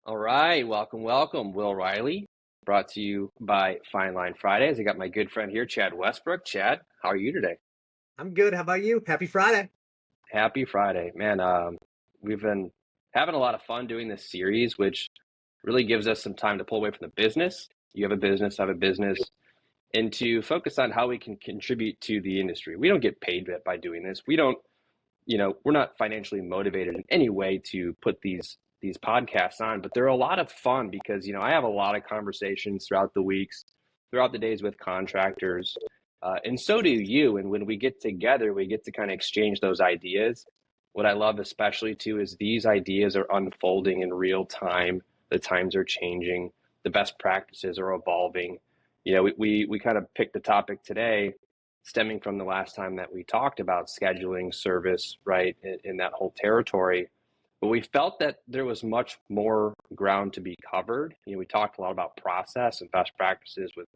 All right, welcome. Will Riley, brought to you by Fine Line Fridays. I got my good friend here, Chad Westbrook. Chad, how are you today? I'm good. How about you? Happy Friday. Happy Friday, man. We've been having a lot of fun doing this series, which really gives us some time to pull away from the business. You have a business, I have a business, and to focus on how we can contribute to the industry. We don't get paid by doing this. We don't we're not financially motivated in any way to put these podcasts on, but they're a lot of fun because I have a lot of conversations throughout the weeks, throughout the days with contractors, and so do you. And when we get together, we get to kind of exchange those ideas. What I love especially too is these ideas are unfolding in real time. The times are changing. The best practices are evolving. We kind of picked the topic today stemming from the last time that we talked about scheduling service, right, in that whole territory. But we felt that there was much more ground to be covered. We talked a lot about process and best practices with,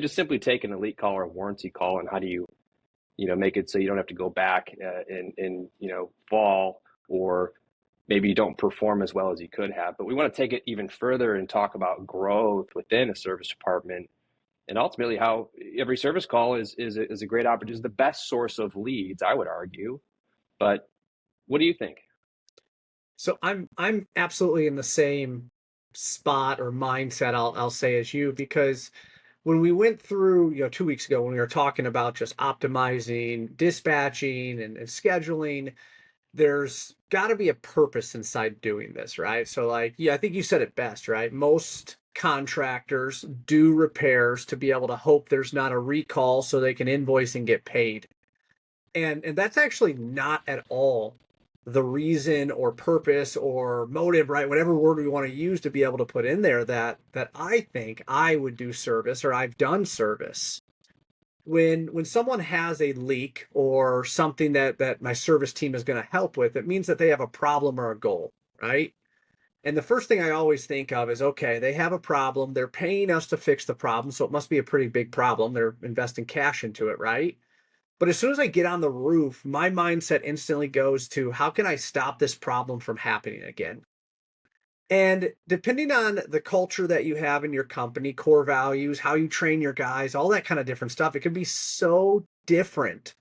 just simply taking a leak call or a warranty call and how do you, make it so you don't have to go back in fall, or maybe you don't perform as well as you could have. But we want to take it even further and talk about growth within a service department, and ultimately how every service call is a great opportunity, is the best source of leads, I would argue. But what do you think? So I'm absolutely in the same spot or mindset I'll say as you, because when we went through, 2 weeks ago when we were talking about just optimizing dispatching and scheduling, there's got to be a purpose inside doing this, right? So like, yeah, I think you said it best, right? Most contractors do repairs to be able to hope there's not a recall so they can invoice and get paid. And that's actually not at all the reason or purpose or motive, right? Whatever word we want to use to be able to put in there that I think I would do service or I've done service. When someone has a leak or something that my service team is going to help with, it means that they have a problem or a goal, right? And the first thing I always think of is, okay, they have a problem. They're paying us to fix the problem, so it must be a pretty big problem. They're investing cash into it, right? But as soon as I get on the roof, my mindset instantly goes to how can I stop this problem from happening again? And depending on the culture that you have in your company, core values, how you train your guys, all that kind of different stuff, it can be so different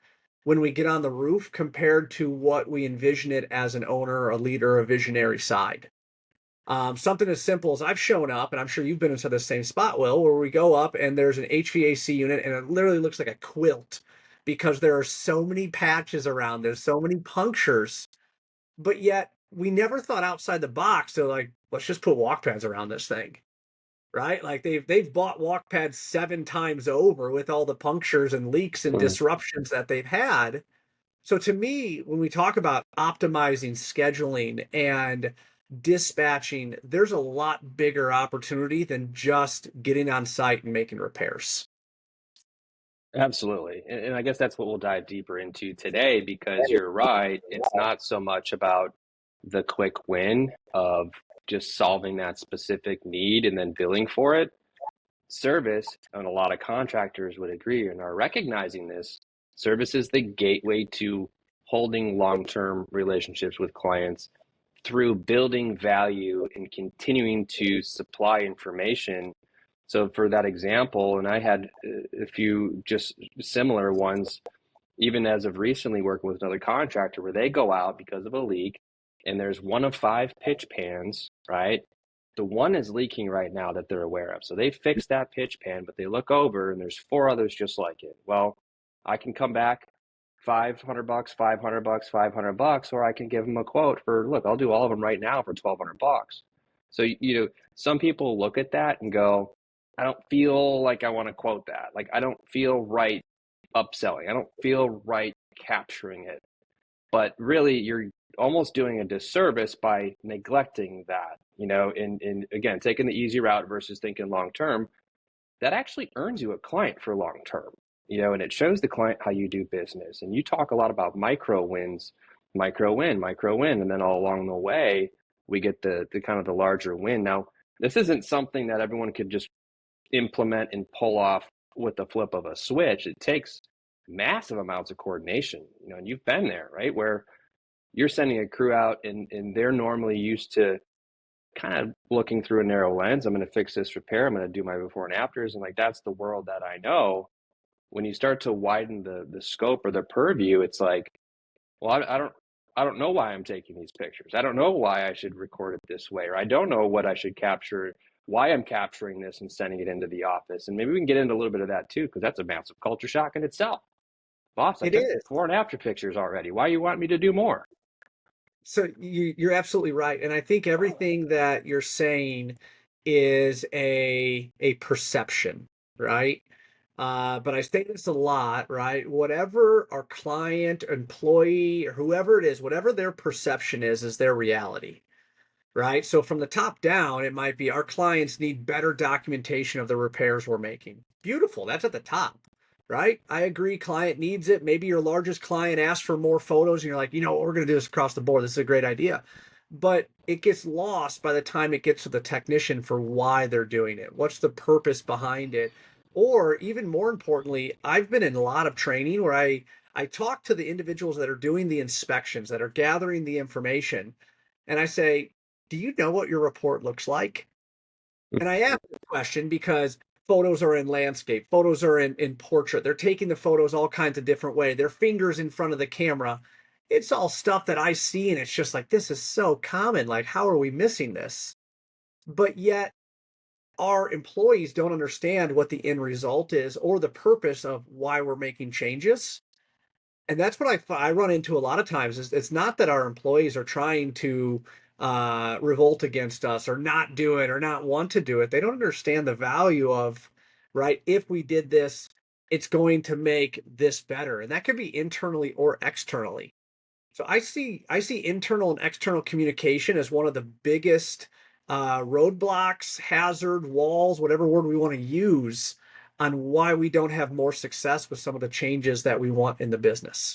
when we get on the roof compared to what we envision it as an owner, a leader, a visionary side. Something as simple as I've shown up, and I'm sure you've been into the same spot, Will, where we go up and there's an HVAC unit and it literally looks like a quilt because there are so many patches around, there's so many punctures, but yet we never thought outside the box to like, let's just put walk pads around this thing, right? Like they've bought walk pads 7 times over with all the punctures and leaks and Mm, disruptions that they've had. So to me, when we talk about optimizing scheduling and dispatching, there's a lot bigger opportunity than just getting on site and making repairs. absolutely. And I guess that's what we'll dive deeper into today, because you're right. It's not so much about the quick win of just solving that specific need and then billing for it. Service, and a lot of contractors would agree and are recognizing this, service is the gateway to holding long-term relationships with clients through building value and continuing to supply information. So for that example, and I had a few just similar ones, even as of recently working with another contractor where they go out because of a leak and there's one of five pitch pans, right? The one is leaking right now that they're aware of. So they fix that pitch pan, but they look over and there's four others just like it. Well, I can come back $500, $500, $500, or I can give them a quote for, look, I'll do all of them right now for $1,200. So, some people look at that and go, I don't feel like I want to quote that. Like, I don't feel right upselling. I don't feel right capturing it. But really, you're almost doing a disservice by neglecting that, and again, taking the easy route versus thinking long term. That actually earns you a client for long term, and it shows the client how you do business. And you talk a lot about micro wins, micro win, and then all along the way, we get the kind of the larger win. Now, this isn't something that everyone could just implement and pull off with the flip of a switch. It takes massive amounts of coordination, and you've been there, right? Where you're sending a crew out and they're normally used to kind of looking through a narrow lens. I'm going to fix this repair. I'm going to do my before and afters. And like, that's the world that I know. When you start to widen the scope or the purview, it's like, well, I don't know why I'm taking these pictures. I don't know why I should record it this way, or I don't know what I should capture, why I'm capturing this and sending it into the office. And maybe we can get into a little bit of that too, because that's a massive culture shock in itself. Boss, I It took is. before and after pictures already. Why you want me to do more? So you're absolutely right. And I think everything that you're saying is a perception, right? But I say this a lot, right? Whatever our client, employee, or whoever it is, whatever their perception is their reality, right? So from the top down, it might be our clients need better documentation of the repairs we're making. Beautiful. That's at the top, right? I agree. Client needs it. Maybe your largest client asks for more photos and you're like, we're going to do this across the board. This is a great idea. But it gets lost by the time it gets to the technician for why they're doing it. What's the purpose behind it? Or even more importantly, I've been in a lot of training where I talk to the individuals that are doing the inspections, that are gathering the information, and I say, do you know what your report looks like? And I ask this question because photos are in landscape, photos are in portrait. They're taking the photos all kinds of different way. Their fingers in front of the camera. It's all stuff that I see, and it's just like, this is so common. Like, how are we missing this? But yet, our employees don't understand what the end result is or the purpose of why we're making changes. And that's what I run into a lot of times is it's not that our employees are trying to revolt against us or not do it or not want to do it. They don't understand the value of, right, if we did this, it's going to make this better. And that could be internally or externally. So I see internal and external communication as one of the biggest roadblocks, hazard, walls, whatever word we want to use, on why we don't have more success with some of the changes that we want in the business.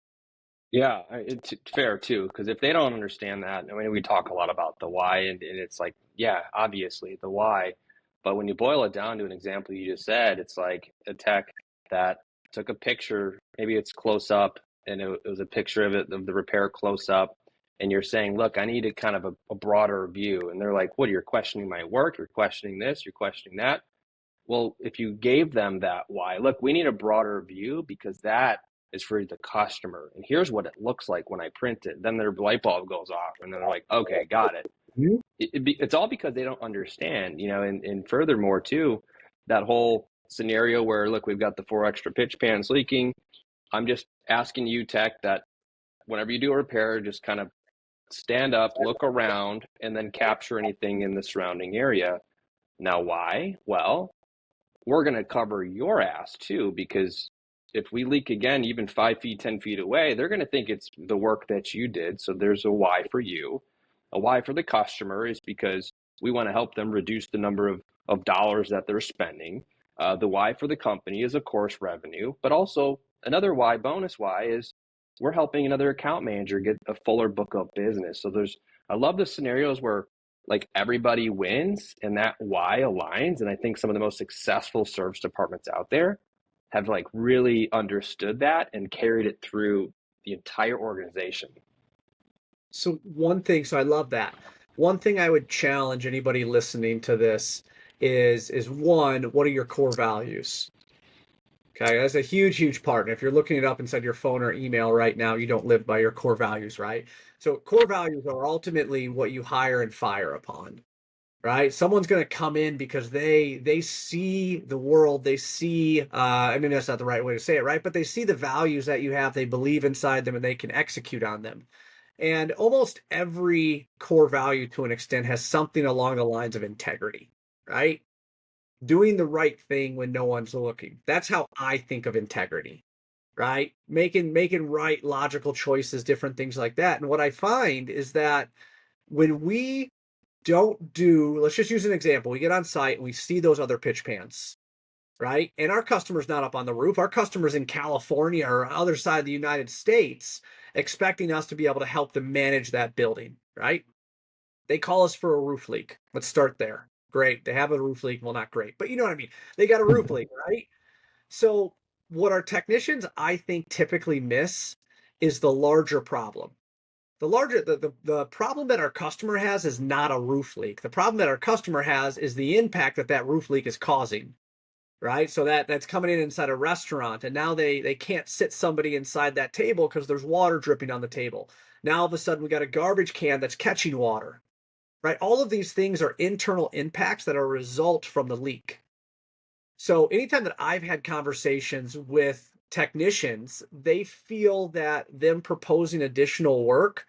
Yeah, it's fair too, because if they don't understand that, I mean, we talk a lot about the why, and it's like, yeah, obviously the why, but when you boil it down to an example you just said, it's like a tech that took a picture, maybe it's close up, and it was a picture of it, of the repair close up, and you're saying, look, I need a kind of a broader view, and they're like, what, you're questioning my work, you're questioning this, you're questioning that. Well, if you gave them that why, look, we need a broader view because that is for the customer. And here's what it looks like when I print it. Then their light bulb goes off and then they're like, okay, got it. It's all because they don't understand, and furthermore, too, that whole scenario where, look, we've got the 4 extra pitch pans leaking. I'm just asking you, tech, that whenever you do a repair, just kind of stand up, look around, and then capture anything in the surrounding area. Now, why? Well, we're going to cover your ass too, because if we leak again, even 5 feet, 10 feet away, they're going to think it's the work that you did. So there's a why for you. A why for the customer is because we want to help them reduce the number of dollars that they're spending. The why for the company is, of course, revenue, but also another why, bonus why, is we're helping another account manager get a fuller book of business. So I love the scenarios where like everybody wins and that why aligns. And I think some of the most successful service departments out there have like really understood that and carried it through the entire organization. So I love that. One thing I would challenge anybody listening to this is one, what are your core values? Okay, that's a huge, huge part. And if you're looking it up inside your phone or email right now, you don't live by your core values, right? So core values are ultimately what you hire and fire upon, right? Someone's going to come in because they see the world, they see I mean that's not the right way to say it, right? But they see the values that you have, they believe inside them and they can execute on them. And almost every core value to an extent has something along the lines of integrity, right? Doing the right thing when no one's looking. That's how I think of integrity, right? Making right logical choices, different things like that. And what I find is that when we don't do, let's just use an example. We get on site and we see those other pitch pans, right? And our customer's not up on the roof. Our customer's in California or other side of the United States, expecting us to be able to help them manage that building, right? They call us for a roof leak. Let's start there. Great. They have a roof leak. Well, not great, but you know what I mean. They got a roof leak, right? So what our technicians, I think, typically miss is the larger problem. the problem that our customer has is not a roof leak. The problem that our customer has is the impact that that roof leak is causing, right? So that's coming in inside a restaurant, and now they can't sit somebody inside that table because there's water dripping on the table. Now all of a sudden we got a garbage can that's catching water, right? All of these things are internal impacts that are a result from the leak. So anytime that I've had conversations with technicians, they feel that them proposing additional work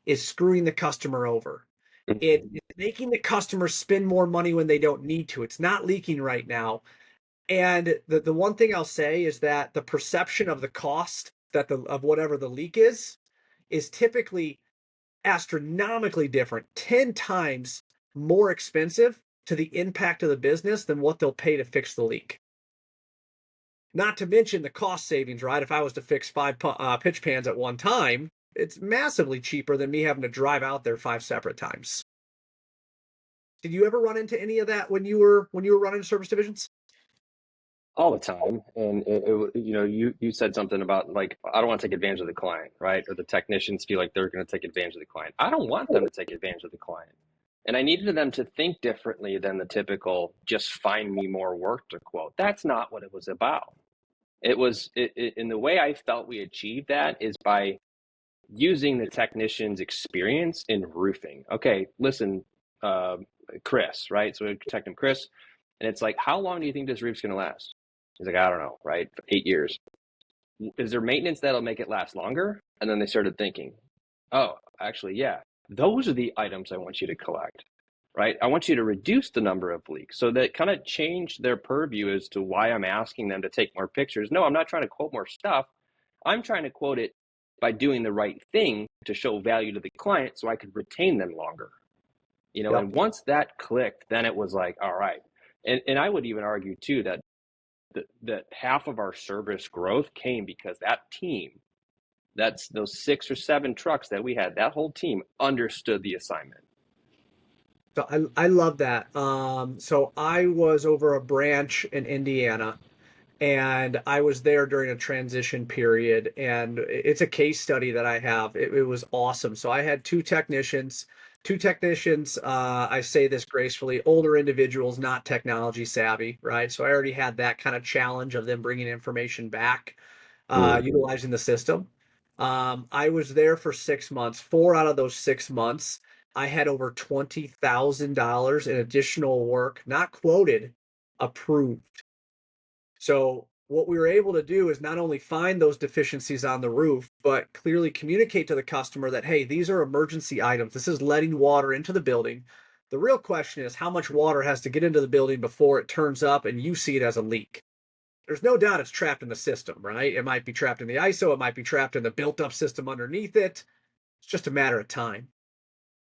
is screwing the customer over. Mhm. It's making the customer spend more money when they don't need to. It's not leaking right now. And the one thing I'll say is that the perception of the cost that the of whatever the leak is typically astronomically different, 10 times more expensive to the impact of the business than what they'll pay to fix the leak. Not to mention the cost savings, right? If I was to fix five pitch pans at one time, it's massively cheaper than me having to drive out there five separate times. Did you ever run into any of that when you were running service divisions? All the time. And you said something about like, I don't want to take advantage of the client, right? Or the technicians feel like they're going to take advantage of the client. I don't want them to take advantage of the client. And I needed them to think differently than the typical just find me more work to quote. That's not what it was about. In the way I felt we achieved that is by using the technician's experience in roofing. Okay, listen, uh, Chris, right? So we protect him, Chris, and it's like, how long do you think this roof's going to last? He's like, I don't know, right? 8 years. Is there maintenance that'll make it last longer? And then they started thinking, oh, actually, yeah, those are the items I want you to collect, right? I want you to reduce the number of leaks. So that kind of changed their purview as to why I'm asking them to take more pictures. No, I'm not trying to quote more stuff. I'm trying to quote it by doing the right thing to show value to the client so I could retain them longer. Yep. And once that clicked, then it was like, all right. And I would even argue too that half of our service growth came because that team, that's those 6 or 7 trucks that we had, that whole team understood the assignment. So I love that. So I was over a branch in Indiana, and I was there during a transition period, and it's a case study that I have. It was awesome. So I had two technicians. I say this gracefully, older individuals, not technology savvy, right? So I already had that kind of challenge of them bringing information back, Mm. utilizing the system. I was there for 6 months. 4 out of those 6 months, I had over $20,000 in additional work, not quoted, approved. So what we were able to do is not only find those deficiencies on the roof, but clearly communicate to the customer that, hey, these are emergency items. This is letting water into the building. The real question is how much water has to get into the building before it turns up and you see it as a leak. There's no doubt it's trapped in the system, right? It might be trapped in the ISO, it might be trapped in the built up system underneath it. It's just a matter of time.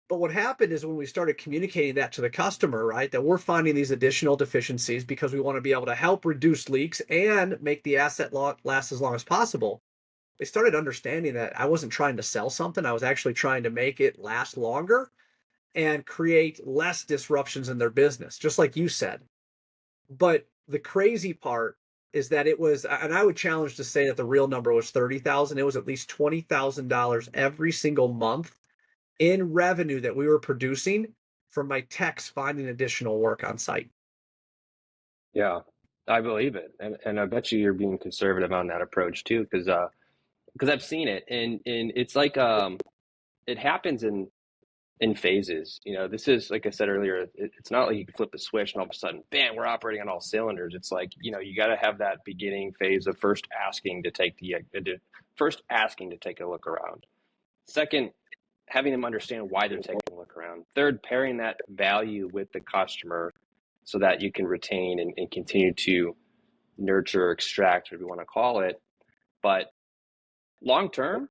But what happened is when we started communicating that to the customer, right, that we're finding these additional deficiencies because we want to be able to help reduce leaks and make the asset last as long as possible, they started understanding that I wasn't trying to sell something. I was actually trying to make it last longer and create less disruptions in their business, just like you said. But the crazy part is that it was, and I would challenge to say that the real number was 30,000. It was at least $20,000 every single month in revenue that we were producing from my techs finding additional work on site. Yeah, I believe it. And I bet you're being conservative on that approach too, because I've seen it, and it's like it happens in phases. This is like I said earlier. It's not like you can flip a switch and all of a sudden, bam, we're operating on all cylinders. It's like you got to have that beginning phase of first asking to take a look around. Second, having them understand why they're taking a look around. Third, pairing that value with the customer so that you can retain and continue to nurture, extract, whatever you want to call it. But long term,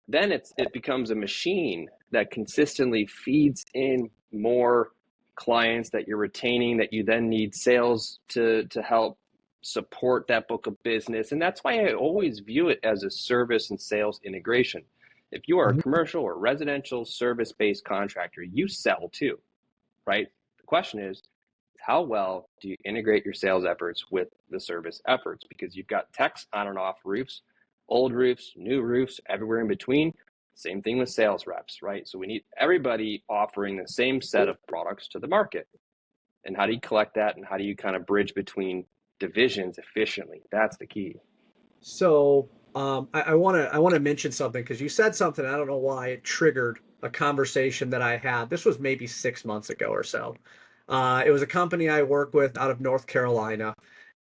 then it becomes a machine that consistently feeds in more clients that you're retaining, that you then need sales to help support that book of business. And that's why I always view it as a service and sales integration. If you are a Mhm. commercial or residential service-based contractor, you sell too, right? The question is, how well do you integrate your sales efforts with the service efforts? Because you've got techs on and off roofs, old roofs, new roofs, everywhere in between. Same thing with sales reps, right? So we need everybody offering the same set of products to the market. And how do you collect that? And how do you kind of bridge between divisions efficiently? That's the key. So I want to mention something because you said something. I don't know why it triggered a conversation that I had. This was maybe 6 months ago or so. It was a company I work with out of North Carolina,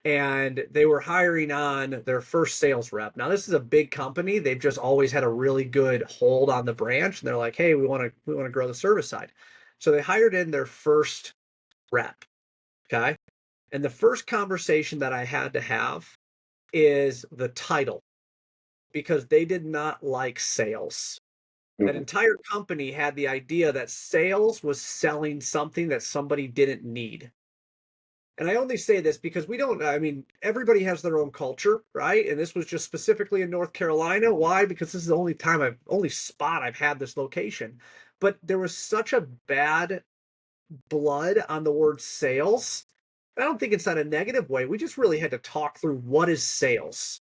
and they were hiring on their first sales rep. Now this is a big company. They've just always had a really good hold on the branch, and they're like, "Hey, we want to grow the service side." So they hired in their first rep. Okay, and the first conversation that I had to have is the title because they did not like sales. That Mhm. entire company had the idea that sales was selling something that somebody didn't need. And I only say this because we don't, I mean, everybody has their own culture, right? And this was just specifically in North Carolina. Why? Because this is the only spot I've had this location. But there was such a bad blood on the word sales. I don't think it's not a negative way. We just really had to talk through what is sales.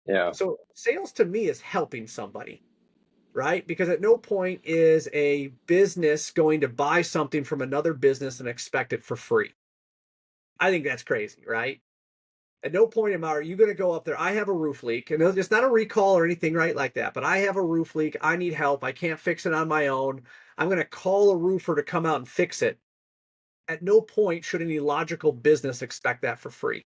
Yeah. So sales to me is helping somebody, right? Because at no point is a business going to buy something from another business and expect it for free. I think that's crazy, right? At no point are you going to go up there. I have a roof leak, and it's not a recall or anything, right? Like that. But I have a roof leak. I need help. I can't fix it on my own. I'm going to call a roofer to come out and fix it. At no point should any logical business expect that for free.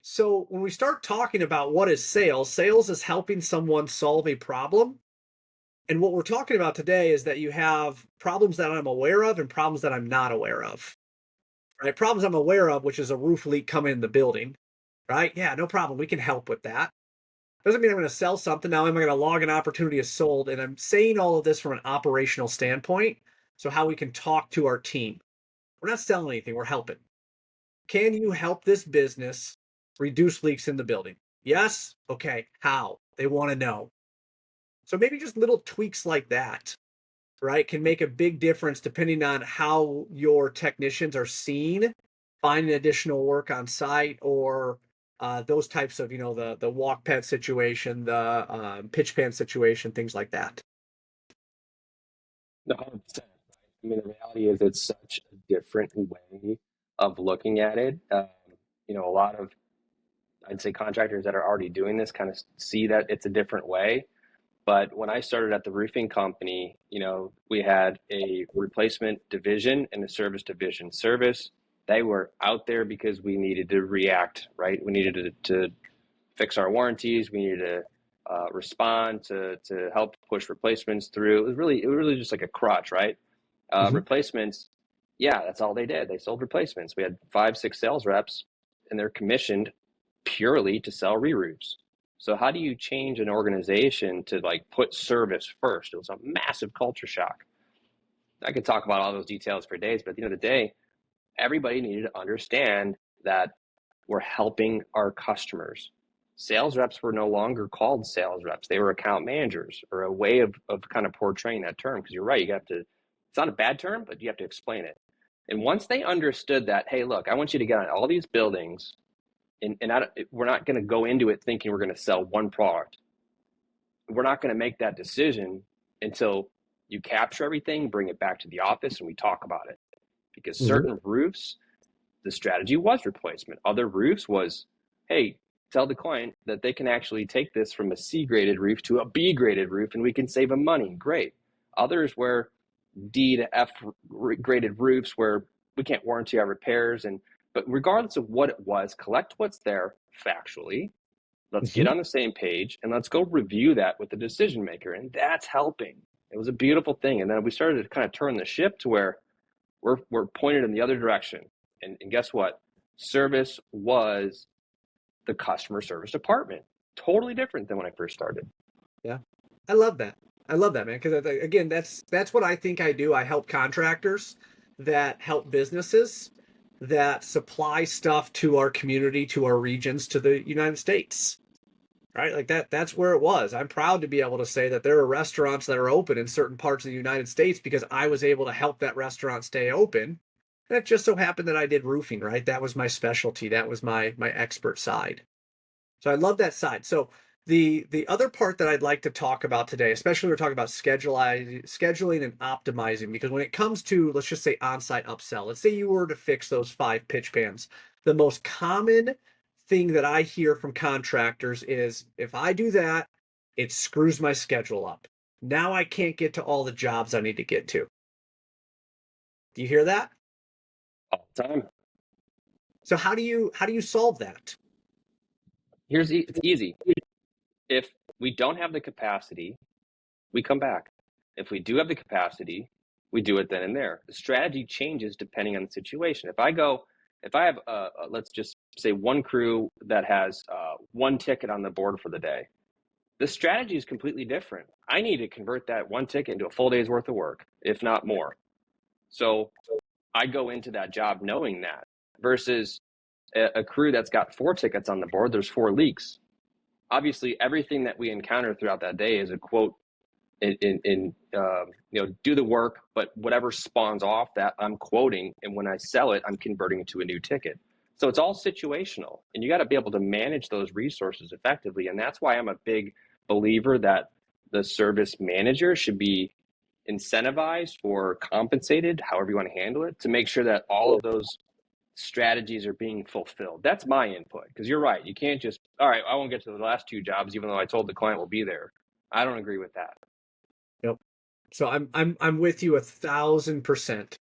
So when we start talking about what is sales, sales is helping someone solve a problem. And what we're talking about today is that you have problems that I'm aware of and problems that I'm not aware of. Right? Problems I'm aware of, which is a roof leak coming in the building. Right? Yeah, no problem. We can help with that. Doesn't mean I'm going to sell something. Now, am I going to log an opportunity as sold? And I'm saying all of this from an operational standpoint. So, how we can talk to our team. We're not selling anything, we're helping. Can you help this business reduce leaks in the building? Yes? Okay. How? They want to know. So, maybe just little tweaks like that, right, can make a big difference depending on how your technicians are seen, finding additional work on site or those types of, the walk pad situation, the pitch pan situation, things like that. No, 100%. I mean, the reality is it's such a different way of looking at it. A lot of, I'd say, contractors that are already doing this kind of see that it's a different way. But when I started at the roofing company, we had a replacement division and a service division. Service, they were out there because we needed to react, right? We needed to fix our warranties. We needed to respond to help push replacements through. It was really just like a crutch, right? Hmm. Replacements, yeah, that's all they did. They sold replacements. We had 5, 6 sales reps, and they're commissioned purely to sell re-roofs. So how do you change an organization to like put service first? It was a massive culture shock. I could talk about all those details for days, but at the end of the day, everybody needed to understand that we're helping our customers. Sales reps were no longer called sales reps. They were account managers, or a way of kind of portraying that term. Because you're right, you have to, it's not a bad term, but you have to explain it. And once they understood that, hey, look, I want you to get on all these buildings, and we're not going to go into it thinking we're going to sell one product. We're not going to make that decision until you capture everything, bring it back to the office, and we talk about it. Because Hmm. certain roofs, the strategy was replacement. Other roofs was, hey, tell the client that they can actually take this from a C graded roof to a B graded roof and we can save them money. Great. Others were D to F graded roofs where we can't warranty our repairs. But regardless of what it was, collect what's there factually. Let's get Hmm. on the same page and let's go review that with the decision maker. And that's helping. It was a beautiful thing. And then we started to kind of turn the ship to where we're pointed in the other direction. And guess what? Service was the customer service department. Totally different than when I first started. Yeah, I love that. I love that, man. Because again, that's what I think I do. I help contractors that help businesses that supply stuff to our community, to our regions, to the United States. Right? Like that's where it was. I'm proud to be able to say that there are restaurants that are open in certain parts of the United States because I was able to help that restaurant stay open. And it just so happened that I did roofing, right? That was my specialty. That was my expert side. So I love that side. So The other part that I'd like to talk about today, especially we're talking about scheduling and optimizing, because when it comes to, let's just say, on-site upsell, let's say you were to fix those 5 pitch pans, the most common thing that I hear from contractors is, if I do that, it screws my schedule up. Now I can't get to all the jobs I need to get to. Do you hear that? all the time. So how do you solve that? It's easy. If we don't have the capacity, we come back. If we do have the capacity, we do it then and there. The strategy changes depending on the situation. If I have, let's just say one crew that has one ticket on the board for the day, the strategy is completely different. I need to convert that one ticket into a full day's worth of work, if not more. So I go into that job knowing that versus a crew that's got 4 tickets on the board, there's 4 leaks. Obviously, everything that we encounter throughout that day is a quote do the work, but whatever spawns off that I'm quoting, and when I sell it, I'm converting it to a new ticket. So it's all situational, and you got to be able to manage those resources effectively. And that's why I'm a big believer that the service manager should be incentivized or compensated, however you want to handle it, to make sure that all of those strategies are being fulfilled. That's my input, because you're right. You can't just, all right, I won't get to the last 2 jobs, even though I told the client we'll be there. I don't agree with that. Yep. So I'm with you 1,000%.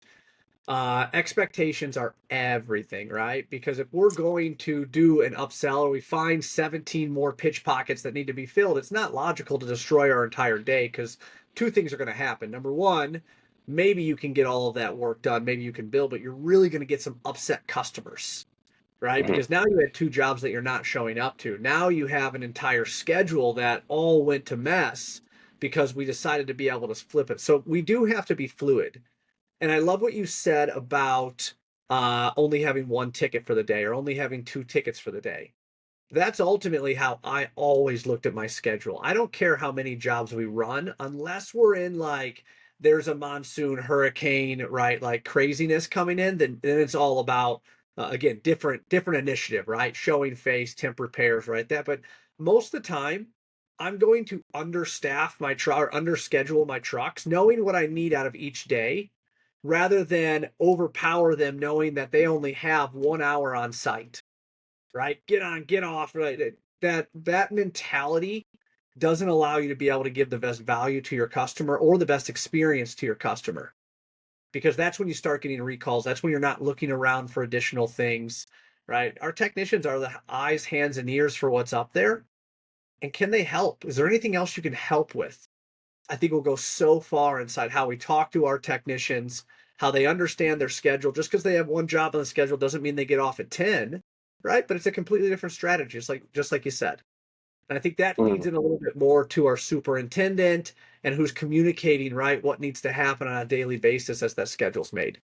Expectations are everything, right? Because if we're going to do an upsell or we find 17 more pitch pockets that need to be filled, it's not logical to destroy our entire day, because two things are going to happen. Number one, maybe you can get all of that work done, maybe you can build, but you're really going to get some upset customers, right? Mm-hmm. Because now you had 2 jobs that you're not showing up to. Now you have an entire schedule that all went to mess because we decided to be able to flip it. So we do have to be fluid. And I love what you said about only having one ticket for the day or only having 2 tickets for the day. That's ultimately how I always looked at my schedule. I don't care how many jobs we run, unless we're in, like, there's a monsoon, hurricane, right? Like craziness coming in, then it's all about, again, different initiative, right? Showing face, temp repairs, right? That, but most of the time, I'm going to understaff my truck or underschedule my trucks, knowing what I need out of each day, rather than overpower them, knowing that they only have 1 hour on site, right? Get on, get off, right? That mentality doesn't allow you to be able to give the best value to your customer or the best experience to your customer. Because that's when you start getting recalls. That's when you're not looking around for additional things, right? Our technicians are the eyes, hands, and ears for what's up there. And can they help? Is there anything else you can help with? I think we'll go so far inside how we talk to our technicians, how they understand their schedule. Just because they have one job on the schedule doesn't mean they get off at 10, right? But it's a completely different strategy, just like you said. And I think that feeds Mm-hmm. in a little bit more to our superintendent and who's communicating, right, what needs to happen on a daily basis as that schedule's made.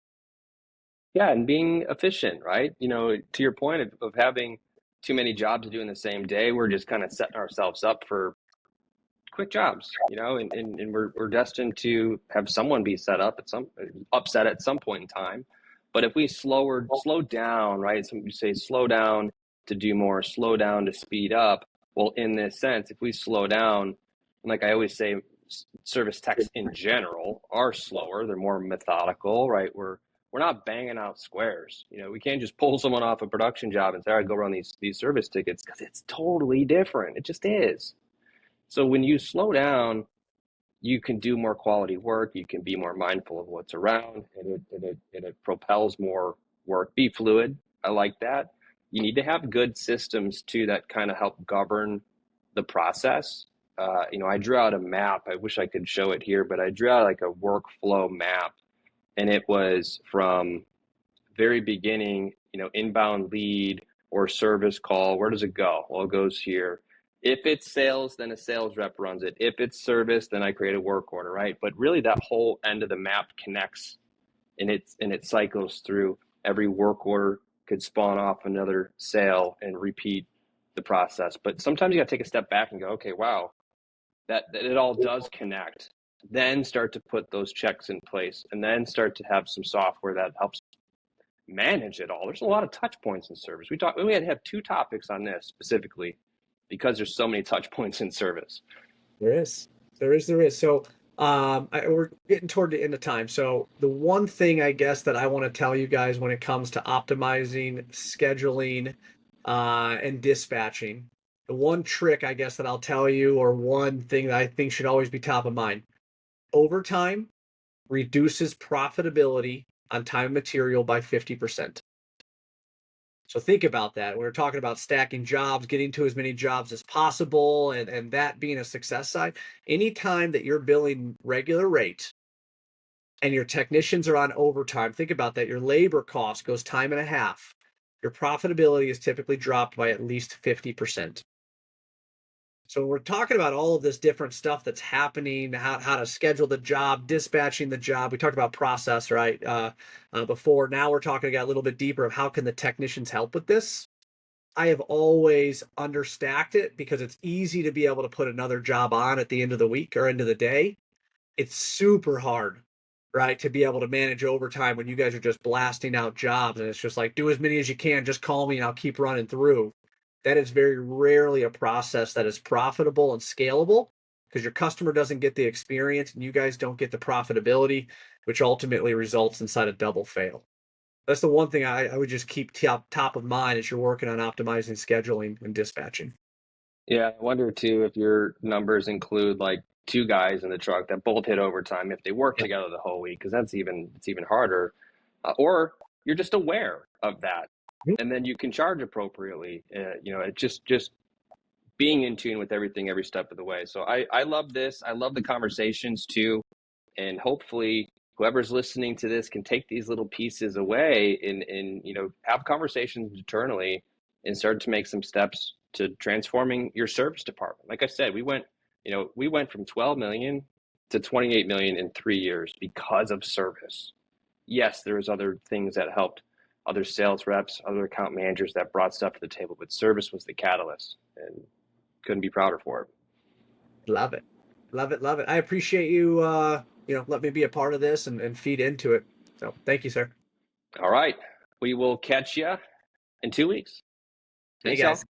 Yeah, and being efficient, right? To your point of having too many jobs to do in the same day, we're just kind of setting ourselves up for quick jobs, and we're destined to have someone be set up at some upset at some point in time. But if we slow down, right? Some you say slow down to do more, slow down to speed up. Well, in this sense, if we slow down, like I always say, service techs in general are slower. They're more methodical, right? We're not banging out squares. We can't just pull someone off a production job and say, all right, go run these service tickets, because it's totally different. It just is. So when you slow down, you can do more quality work. You can be more mindful of what's around, and it propels more work. Be fluid. I like that. You need to have good systems too that kind of help govern the process. I drew out a map. I wish I could show it here, but I drew out like a workflow map, and it was from very beginning, inbound lead or service call. Where does it go? Well, it goes here. If it's sales, then a sales rep runs it. If it's service, then I create a work order, right? But really that whole end of the map connects, and it cycles through. Every work order could spawn off another sale and repeat the process. But sometimes you got to take a step back and go, okay, wow, that it all does connect. Then start to put those checks in place, and then start to have some software that helps manage it all. There's a lot of touch points in service. We had to have 2 topics on this specifically. because there's so many touch points in service. There is. There is. So we're getting toward the end of time. So the one thing I guess that I want to tell you guys when it comes to optimizing, scheduling, and dispatching, the one trick I guess that I'll tell you, or one thing that I think should always be top of mind, overtime reduces profitability on time and material by 50%. So think about that. We're talking about stacking jobs, getting to as many jobs as possible, and that being a success side. Anytime that you're billing regular rate and your technicians are on overtime, think about that. Your labor cost goes time and a half. Your profitability is typically dropped by at least 50%. So we're talking about all of this different stuff that's happening, how to schedule the job, dispatching the job. We talked about process, right? Before. Now we're talking a little bit deeper of how can the technicians help with this. I have always understacked it because it's easy to be able to put another job on at the end of the week or end of the day. It's super hard, right, to be able to manage overtime when you guys are just blasting out jobs and it's just like, do as many as you can, just call me and I'll keep running through. That is very rarely a process that is profitable and scalable because your customer doesn't get the experience and you guys don't get the profitability, which ultimately results inside a double fail. That's the one thing I would just keep top of mind as you're working on optimizing scheduling and dispatching. Yeah, I wonder too if your numbers include like two guys in the truck that both hit overtime if they work Yep. together the whole week, because it's even harder. Or you're just aware of that, and then you can charge appropriately. It just being in tune with everything every step of the way. So I love this. I love the conversations too, and hopefully whoever's listening to this can take these little pieces away and have conversations internally and start to make some steps to transforming your service department. Like I said, we went from 12 million to 28 million in 3 years because of service. Yes, there was other things that helped, other sales reps, other account managers that brought stuff to the table, but service was the catalyst, and couldn't be prouder for it. Love it. Love it. Love it. I appreciate you, let me be a part of this and feed into it. So thank you, sir. All right. We will catch you in 2 weeks. See you Thanks, y'all. guys.